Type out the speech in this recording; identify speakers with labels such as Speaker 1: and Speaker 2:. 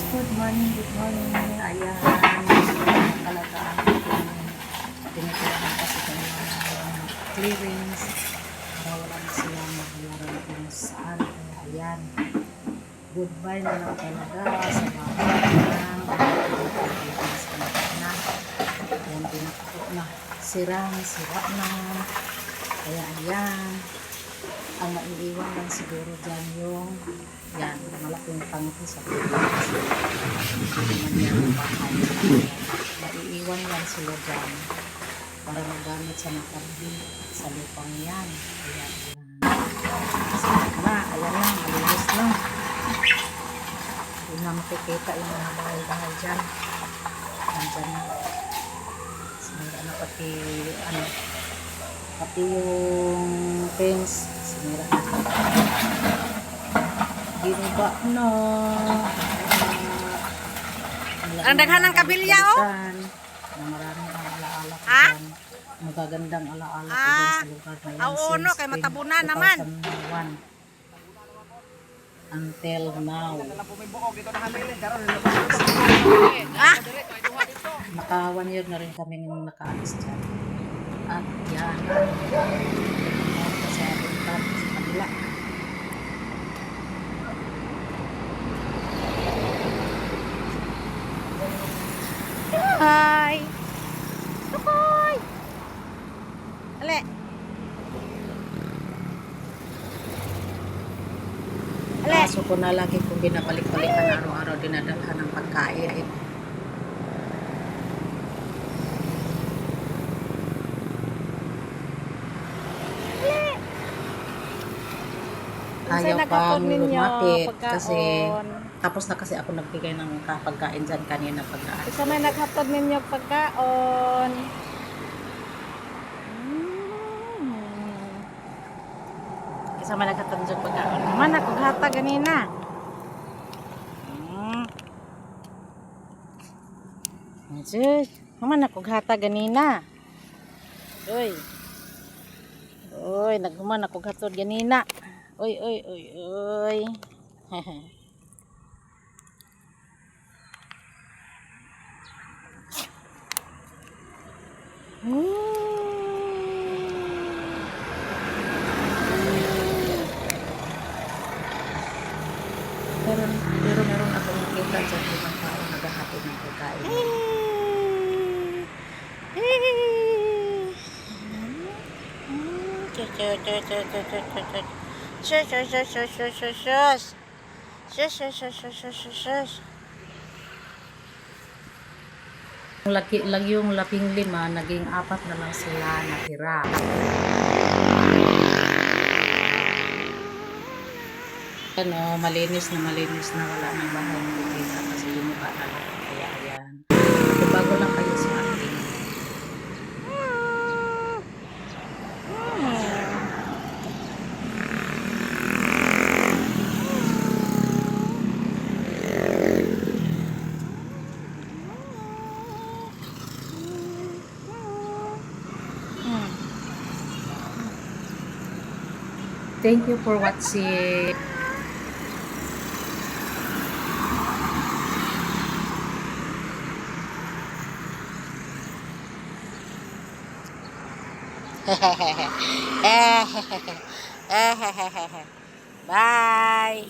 Speaker 1: Good morning, good morning. Ayan, talaga ang tinitirahan kasi ng mga clearings para wala na silang maglaran kung saan. Kaya ayan, goodbye na lang talaga sa mga ng clearings na. Ayan, pinakako na. Sira na. Kaya ayan, ang maiiwan lang siguro dyan yung yan, malaking tangki sa Pilipinas. Hindi naman yan ang bahay. Maiiwan lang sila dyan para magamit sa nakarbi sa lupang yan. Kaya yan. Ayan na, malinis na. Hindi na makikita yung mga bahay-bahay dyan. Nandyan na. Sinira na pati, pati yung fence. Sinira na. Giniba na.
Speaker 2: Ang daghan ng kabilya, oh.
Speaker 1: Na maraming alaala ko
Speaker 2: Ha?
Speaker 1: dyan. Magagandang alaala ko dyan sa lugar na yan.
Speaker 2: Uno, kay matabunan naman.
Speaker 1: 2001 until now.
Speaker 2: Ah,
Speaker 1: Naka 1 year na rin kami nakaalis dyan. At yan. Kasi ating sa kabila.
Speaker 2: hi. Tukoy. Ale. Ale.
Speaker 1: Kaso ko na lagi kong binabalik-balikan araw-araw dinadalhan ng pagkain. Ayaw pang lumapit kasi tapos na kasi ako nagbigay ng pagkain dyan kanina pagkaan.
Speaker 2: Isa may naghatod ninyo pagkaon.
Speaker 1: Isa man nagkatang dyan pagkaan.
Speaker 2: Man ako hata ganina. Sus, man ako hata ganina. Uy. Uy, naghuman ako hatod ganina. Uy.
Speaker 1: Pero meron akong nakita dyan ibang tao naghahatid ng pagkain. Yung labing lima, naging 4 na lang sila natira. Malinis na wala nang bahay ng bibita kasi lumuka na lang. Kaya ayan. Kung bago lang kayo sa akin. Thank you for watching.
Speaker 2: Bye.